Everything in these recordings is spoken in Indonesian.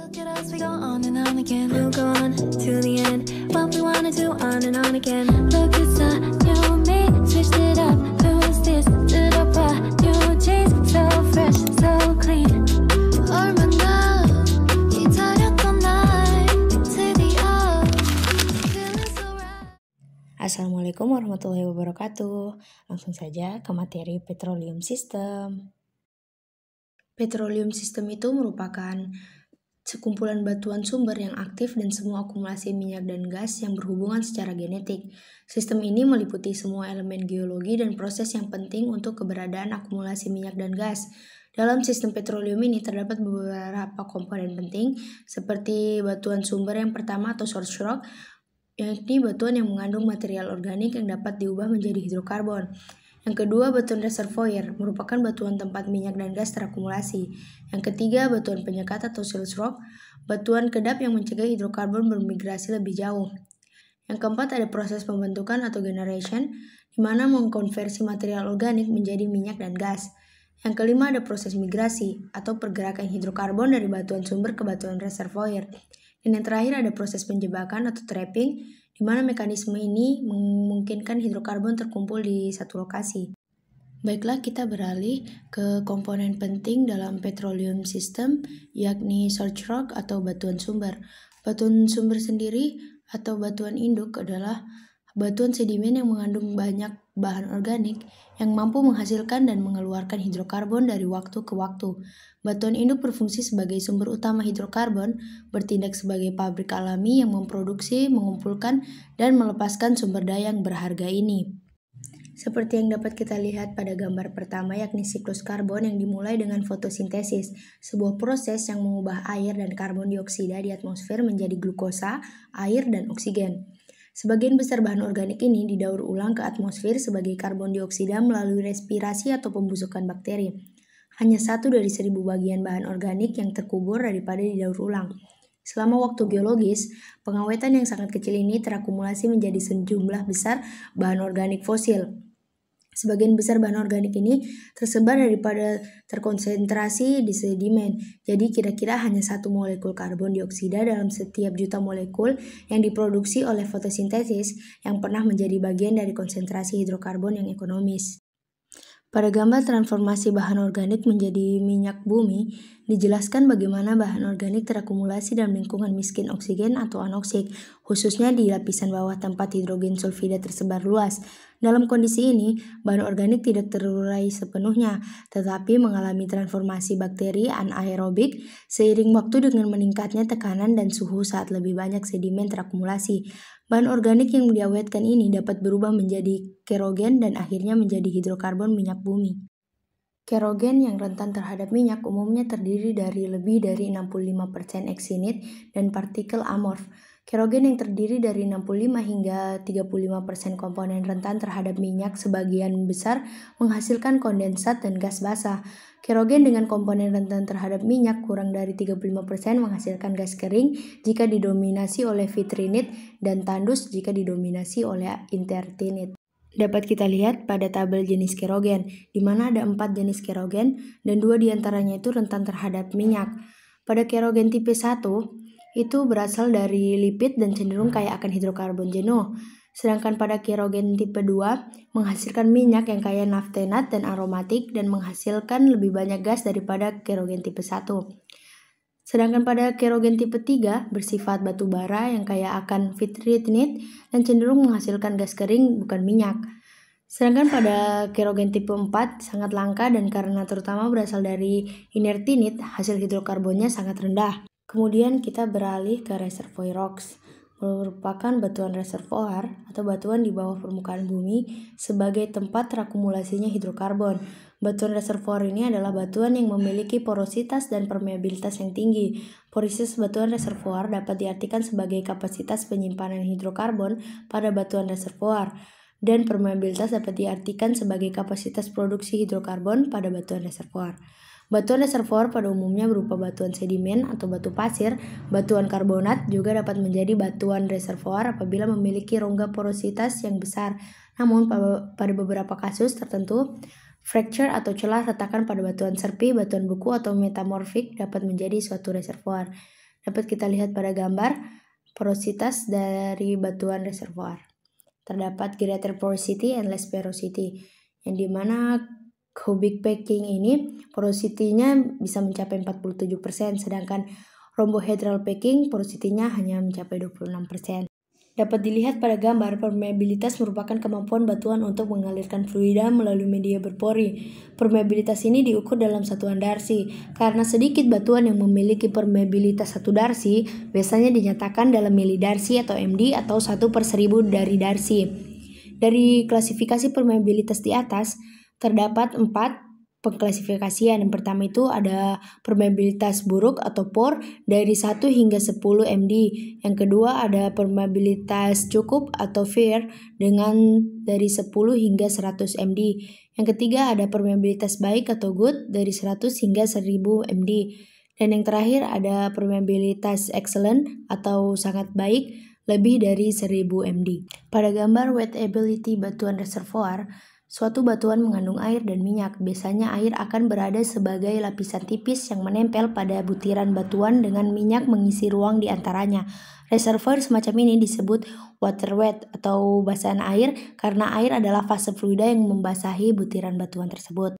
Look at us, we go on and on again. We'll go on to the end. What we wanna do on and on again. Look, it's a new me, switched it up. Who's this? Did up new jeans, so fresh, so clean. 얼마나 기다렸던 날 드디어 feeling so right. Assalamualaikum warahmatullahi wabarakatuh. Langsung saja ke materi petroleum system. Petroleum system itu merupakan sekumpulan batuan sumber yang aktif dan semua akumulasi minyak dan gas yang berhubungan secara genetik. Sistem ini meliputi semua elemen geologi dan proses yang penting untuk keberadaan akumulasi minyak dan gas. Dalam sistem petroleum ini terdapat beberapa komponen penting seperti batuan sumber yang pertama atau source rock, yakni batuan yang mengandung material organik yang dapat diubah menjadi hidrokarbon. Yang kedua, batuan reservoir, merupakan batuan tempat minyak dan gas terakumulasi. Yang ketiga, batuan penyekat atau silts rock, batuan kedap yang mencegah hidrokarbon bermigrasi lebih jauh. Yang keempat, ada proses pembentukan atau generation, di mana mengkonversi material organik menjadi minyak dan gas. Yang kelima, ada proses migrasi, atau pergerakan hidrokarbon dari batuan sumber ke batuan reservoir. Dan yang terakhir, ada proses penjebakan atau trapping, di mana mekanisme ini memungkinkan hidrokarbon terkumpul di satu lokasi. Baiklah, kita beralih ke komponen penting dalam petroleum system, yakni source rock atau batuan sumber. Batuan sumber sendiri atau batuan induk adalah batuan sedimen yang mengandung banyak bahan organik yang mampu menghasilkan dan mengeluarkan hidrokarbon dari waktu ke waktu. Batuan induk berfungsi sebagai sumber utama hidrokarbon, bertindak sebagai pabrik alami yang memproduksi, mengumpulkan, dan melepaskan sumber daya yang berharga ini. Seperti yang dapat kita lihat pada gambar pertama, yakni siklus karbon yang dimulai dengan fotosintesis, sebuah proses yang mengubah air dan karbon dioksida di atmosfer menjadi glukosa, air, dan oksigen. Sebagian besar bahan organik ini didaur ulang ke atmosfer sebagai karbon dioksida melalui respirasi atau pembusukan bakteri. Hanya 1 dari 1000 bagian bahan organik yang terkubur daripada didaur ulang. Selama waktu geologis, pengawetan yang sangat kecil ini terakumulasi menjadi sejumlah besar bahan organik fosil. Sebagian besar bahan organik ini tersebar daripada terkonsentrasi di sedimen. Jadi kira-kira hanya 1 molekul karbon dioksida dalam setiap juta molekul yang diproduksi oleh fotosintesis yang pernah menjadi bagian dari konsentrasi hidrokarbon yang ekonomis. Pada gambar transformasi bahan organik menjadi minyak bumi, dijelaskan bagaimana bahan organik terakumulasi dalam lingkungan miskin oksigen atau anoksik, khususnya di lapisan bawah tempat hidrogen sulfida tersebar luas. Dalam kondisi ini, bahan organik tidak terurai sepenuhnya, tetapi mengalami transformasi bakteri anaerobik seiring waktu dengan meningkatnya tekanan dan suhu saat lebih banyak sedimen terakumulasi. Bahan organik yang diawetkan ini dapat berubah menjadi kerogen dan akhirnya menjadi hidrokarbon minyak bumi. Kerogen yang rentan terhadap minyak umumnya terdiri dari lebih dari 65% eksinit dan partikel amorf. Kerogen yang terdiri dari 65 hingga 35% komponen rentan terhadap minyak sebagian besar menghasilkan kondensat dan gas basah. Kerogen dengan komponen rentan terhadap minyak kurang dari 35% menghasilkan gas kering jika didominasi oleh vitrinit dan tandus jika didominasi oleh intertinit. Dapat kita lihat pada tabel jenis kerogen, di mana ada 4 jenis kerogen dan 2 diantaranya itu rentan terhadap minyak. Pada kerogen tipe 1, itu berasal dari lipid dan cenderung kaya akan hidrokarbon jenuh. Sedangkan pada kerogen tipe 2, menghasilkan minyak yang kaya naftenat dan aromatik dan menghasilkan lebih banyak gas daripada kerogen tipe 1. Sedangkan pada kerogen tipe 3, bersifat batu bara yang kaya akan vitrinit dan cenderung menghasilkan gas kering bukan minyak. Sedangkan pada kerogen tipe 4 sangat langka dan karena terutama berasal dari inertinit, hasil hidrokarbonnya sangat rendah. Kemudian kita beralih ke reservoir rocks, merupakan batuan reservoir atau batuan di bawah permukaan bumi sebagai tempat terakumulasinya hidrokarbon. Batuan reservoir ini adalah batuan yang memiliki porositas dan permeabilitas yang tinggi. Porositas batuan reservoir dapat diartikan sebagai kapasitas penyimpanan hidrokarbon pada batuan reservoir, dan permeabilitas dapat diartikan sebagai kapasitas produksi hidrokarbon pada batuan reservoir. Batuan reservoir pada umumnya berupa batuan sedimen atau batu pasir. Batuan karbonat juga dapat menjadi batuan reservoir apabila memiliki rongga porositas yang besar. Namun pada beberapa kasus tertentu, fracture atau celah retakan pada batuan serpi, batuan beku, atau metamorfik dapat menjadi suatu reservoir. Dapat kita lihat pada gambar porositas dari batuan reservoir. Terdapat greater porosity and less porosity, yang dimana cubic packing ini porosity-nya bisa mencapai 47%, sedangkan rhombohedral packing porosity-nya hanya mencapai 26%. Dapat dilihat pada gambar, permeabilitas merupakan kemampuan batuan untuk mengalirkan fluida melalui media berpori. Permeabilitas ini diukur dalam satuan darcy. Karena sedikit batuan yang memiliki permeabilitas 1 darcy, biasanya dinyatakan dalam milidarcy atau MD atau 1/1000 dari darcy. Dari klasifikasi permeabilitas di atas, terdapat 4 pengklasifikasian. Yang pertama itu ada permeabilitas buruk atau poor dari 1 hingga 10 md. Yang kedua ada permeabilitas cukup atau fair dengan dari 10 hingga 100 md. Yang ketiga ada permeabilitas baik atau good dari 100 hingga 1000 md. Dan yang terakhir ada permeabilitas excellent atau sangat baik lebih dari 1000 md. Pada gambar wettability batuan reservoir, suatu batuan mengandung air dan minyak. Biasanya air akan berada sebagai lapisan tipis yang menempel pada butiran batuan dengan minyak mengisi ruang di antaranya. Reservoir semacam ini disebut water wet atau basahan air karena air adalah fase fluida yang membasahi butiran batuan tersebut.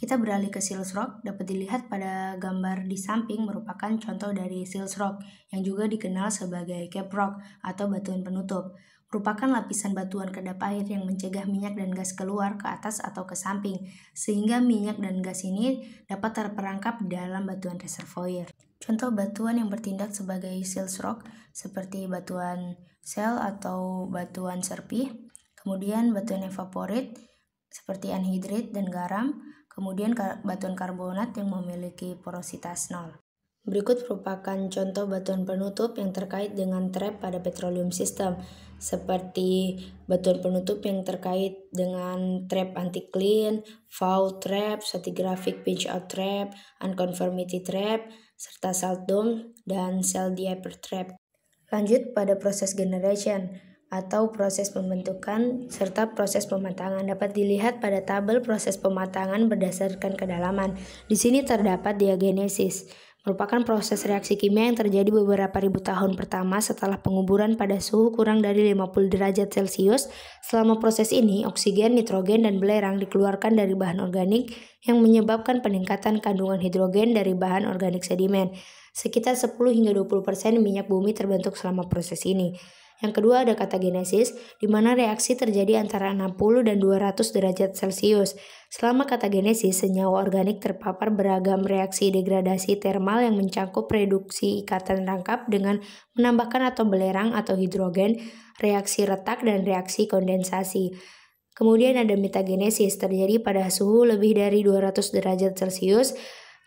Kita beralih ke sills rock. Dapat dilihat pada gambar di samping merupakan contoh dari sills rock yang juga dikenal sebagai cap rock atau batuan penutup. Merupakan lapisan batuan kedap air yang mencegah minyak dan gas keluar ke atas atau ke samping, sehingga minyak dan gas ini dapat terperangkap di dalam batuan reservoir. Contoh batuan yang bertindak sebagai sills rock seperti batuan shale atau batuan serpih, kemudian batuan evaporate seperti anhidrit dan garam, kemudian batuan karbonat yang memiliki porositas 0. Berikut merupakan contoh batuan penutup yang terkait dengan trap pada petroleum system, seperti batuan penutup yang terkait dengan trap anti-clean, foul trap, stratigraphic pinch-out trap, unconformity trap, serta salt dome dan cell diaper trap. Lanjut pada proses generation atau proses pembentukan serta proses pematangan. Dapat dilihat pada tabel proses pematangan berdasarkan kedalaman. Di sini terdapat diagenesis, merupakan proses reaksi kimia yang terjadi beberapa ribu tahun pertama setelah penguburan pada suhu kurang dari 50 derajat Celcius. Selama proses ini, oksigen, nitrogen, dan belerang dikeluarkan dari bahan organik yang menyebabkan peningkatan kandungan hidrogen dari bahan organik sedimen. Sekitar 10 hingga 20% minyak bumi terbentuk selama proses ini. Yang kedua ada katagenesis, di mana reaksi terjadi antara 60 dan 200 derajat Celcius. Selama katagenesis, senyawa organik terpapar beragam reaksi degradasi termal yang mencakup reduksi ikatan rangkap dengan menambahkan atom belerang atau hidrogen, reaksi retak, dan reaksi kondensasi. Kemudian ada metagenesis, terjadi pada suhu lebih dari 200 derajat Celcius,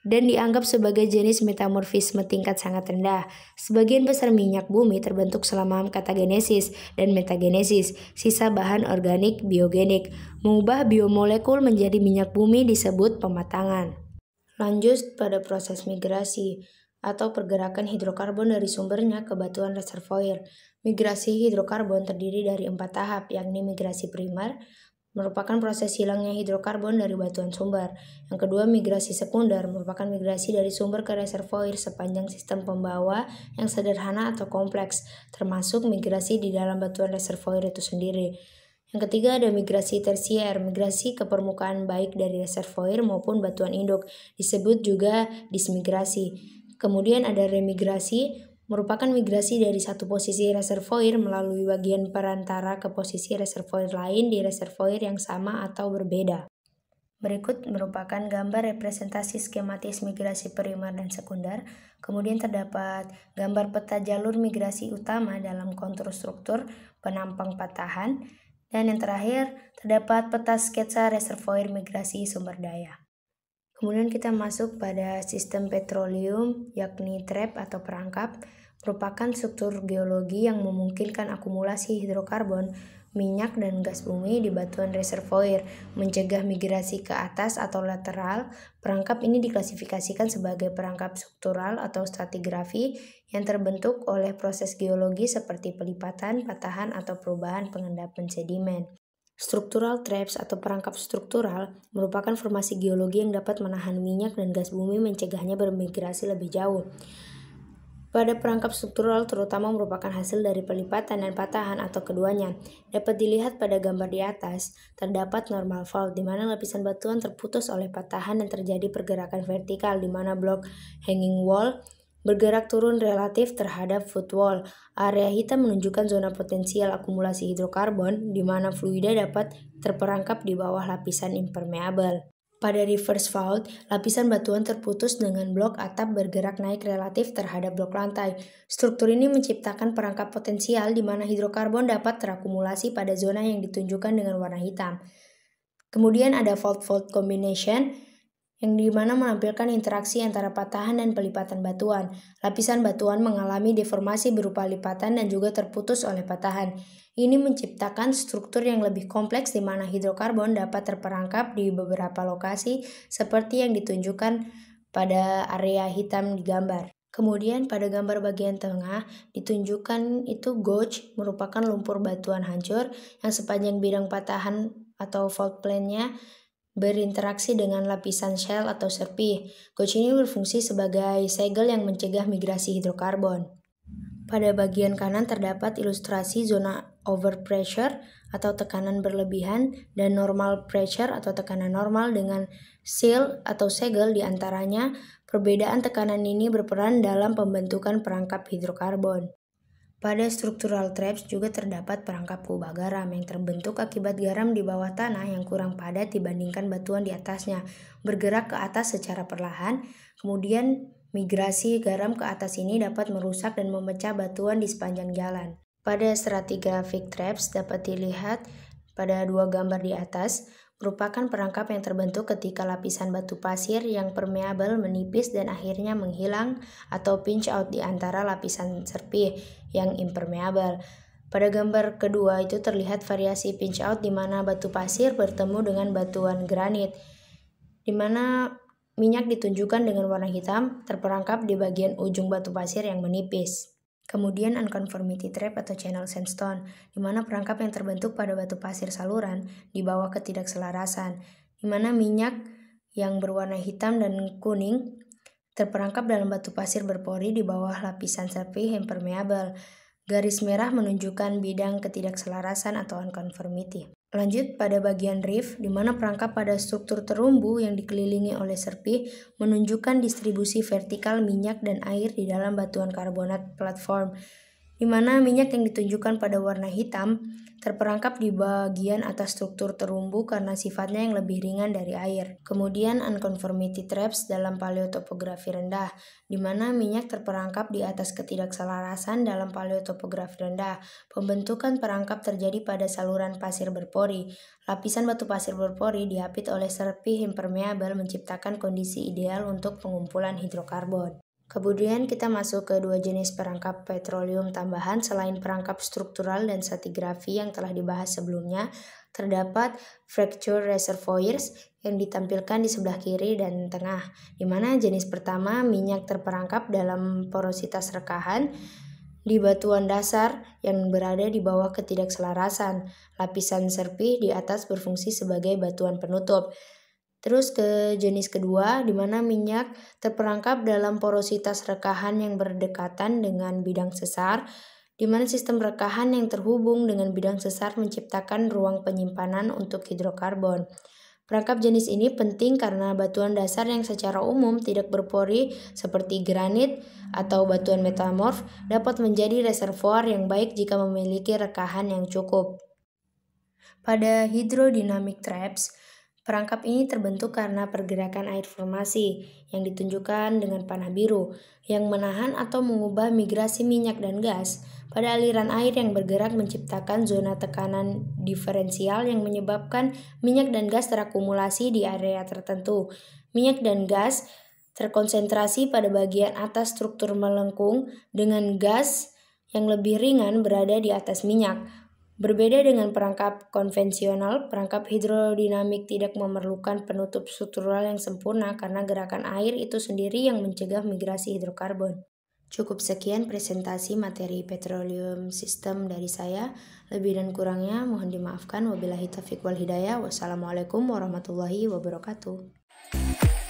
dan dianggap sebagai jenis metamorfisme tingkat sangat rendah. Sebagian besar minyak bumi terbentuk selama katagenesis dan metagenesis, sisa bahan organik biogenik. Mengubah biomolekul menjadi minyak bumi disebut pematangan. Lanjut pada proses migrasi atau pergerakan hidrokarbon dari sumbernya ke batuan reservoir. Migrasi hidrokarbon terdiri dari 4 tahap, yakni migrasi primer, merupakan proses hilangnya hidrokarbon dari batuan sumber. Yang kedua, migrasi sekunder, merupakan migrasi dari sumber ke reservoir sepanjang sistem pembawa yang sederhana atau kompleks, termasuk migrasi di dalam batuan reservoir itu sendiri. Yang ketiga ada migrasi tersier, migrasi ke permukaan baik dari reservoir maupun batuan induk, disebut juga dismigrasi. Kemudian ada remigrasi, merupakan migrasi dari satu posisi reservoir melalui bagian perantara ke posisi reservoir lain di reservoir yang sama atau berbeda. Berikut merupakan gambar representasi skematis migrasi primer dan sekunder. Kemudian terdapat gambar peta jalur migrasi utama dalam kontur struktur penampang patahan. Dan yang terakhir terdapat peta sketsa reservoir migrasi sumber daya. Kemudian kita masuk pada sistem petroleum, yakni trap atau perangkap, merupakan struktur geologi yang memungkinkan akumulasi hidrokarbon, minyak, dan gas bumi di batuan reservoir, mencegah migrasi ke atas atau lateral. Perangkap ini diklasifikasikan sebagai perangkap struktural atau stratigrafi yang terbentuk oleh proses geologi seperti pelipatan, patahan, atau perubahan pengendapan sedimen. Structural traps atau perangkap struktural merupakan formasi geologi yang dapat menahan minyak dan gas bumi, mencegahnya bermigrasi lebih jauh. Pada perangkap struktural terutama merupakan hasil dari pelipatan dan patahan atau keduanya. Dapat dilihat pada gambar di atas, terdapat normal fault di mana lapisan batuan terputus oleh patahan dan terjadi pergerakan vertikal di mana blok hanging wall bergerak turun relatif terhadap footwall. Area hitam menunjukkan zona potensial akumulasi hidrokarbon di mana fluida dapat terperangkap di bawah lapisan impermeable. Pada reverse fault, lapisan batuan terputus dengan blok atap bergerak naik relatif terhadap blok lantai. Struktur ini menciptakan perangkap potensial di mana hidrokarbon dapat terakumulasi pada zona yang ditunjukkan dengan warna hitam. Kemudian ada fault-fault combination, yang dimana menampilkan interaksi antara patahan dan pelipatan batuan. Lapisan batuan mengalami deformasi berupa lipatan dan juga terputus oleh patahan. Ini menciptakan struktur yang lebih kompleks di mana hidrokarbon dapat terperangkap di beberapa lokasi seperti yang ditunjukkan pada area hitam di gambar. Kemudian pada gambar bagian tengah ditunjukkan itu gouge merupakan lumpur batuan hancur yang sepanjang bidang patahan atau fault plane-nya berinteraksi dengan lapisan shell atau serpih. Gouge ini berfungsi sebagai segel yang mencegah migrasi hidrokarbon. Pada bagian kanan terdapat ilustrasi zona overpressure atau tekanan berlebihan dan normal pressure atau tekanan normal dengan seal atau segel di antaranya. Perbedaan tekanan ini berperan dalam pembentukan perangkap hidrokarbon. Pada structural traps juga terdapat perangkap kubah garam yang terbentuk akibat garam di bawah tanah yang kurang padat dibandingkan batuan di atasnya, bergerak ke atas secara perlahan, kemudian migrasi garam ke atas ini dapat merusak dan memecah batuan di sepanjang jalan. Pada stratigraphic traps dapat dilihat pada dua gambar di atas, merupakan perangkap yang terbentuk ketika lapisan batu pasir yang permeable menipis dan akhirnya menghilang atau pinch out di antara lapisan serpih yang impermeable. Pada gambar kedua itu terlihat variasi pinch out di mana batu pasir bertemu dengan batuan granit, di mana minyak ditunjukkan dengan warna hitam terperangkap di bagian ujung batu pasir yang menipis. Kemudian unconformity trap atau channel sandstone, di mana perangkap yang terbentuk pada batu pasir saluran di bawah ketidakselarasan, di mana minyak yang berwarna hitam dan kuning terperangkap dalam batu pasir berpori di bawah lapisan serpih impermeable. Garis merah menunjukkan bidang ketidakselarasan atau unconformity. Lanjut pada bagian reef, di mana perangkap pada struktur terumbu yang dikelilingi oleh serpih menunjukkan distribusi vertikal minyak dan air di dalam batuan karbonat platform, di mana minyak yang ditunjukkan pada warna hitam terperangkap di bagian atas struktur terumbu karena sifatnya yang lebih ringan dari air. Kemudian unconformity traps dalam paleotopografi rendah, di mana minyak terperangkap di atas ketidakselarasan dalam paleotopografi rendah. Pembentukan perangkap terjadi pada saluran pasir berpori. Lapisan batu pasir berpori diapit oleh serpih impermeable menciptakan kondisi ideal untuk pengumpulan hidrokarbon. Kemudian kita masuk ke dua jenis perangkap petroleum tambahan selain perangkap struktural dan stratigrafi yang telah dibahas sebelumnya. Terdapat fracture reservoirs yang ditampilkan di sebelah kiri dan tengah, di mana jenis pertama minyak terperangkap dalam porositas rekahan di batuan dasar yang berada di bawah ketidakselarasan. Lapisan serpih di atas berfungsi sebagai batuan penutup. Terus ke jenis kedua, di mana minyak terperangkap dalam porositas rekahan yang berdekatan dengan bidang sesar, di mana sistem rekahan yang terhubung dengan bidang sesar menciptakan ruang penyimpanan untuk hidrokarbon. Perangkap jenis ini penting karena batuan dasar yang secara umum tidak berpori seperti granit atau batuan metamorf dapat menjadi reservoir yang baik jika memiliki rekahan yang cukup. Pada hydrodynamic traps, perangkap ini terbentuk karena pergerakan air formasi yang ditunjukkan dengan panah biru yang menahan atau mengubah migrasi minyak dan gas pada aliran air yang bergerak menciptakan zona tekanan diferensial yang menyebabkan minyak dan gas terakumulasi di area tertentu. Minyak dan gas terkonsentrasi pada bagian atas struktur melengkung dengan gas yang lebih ringan berada di atas minyak. Berbeda dengan perangkap konvensional, perangkap hidrodinamik tidak memerlukan penutup struktural yang sempurna karena gerakan air itu sendiri yang mencegah migrasi hidrokarbon. Cukup sekian presentasi materi petroleum system dari saya. Lebih dan kurangnya mohon dimaafkan. Wabillahi taufiq wal hidayah. Wassalamualaikum warahmatullahi wabarakatuh.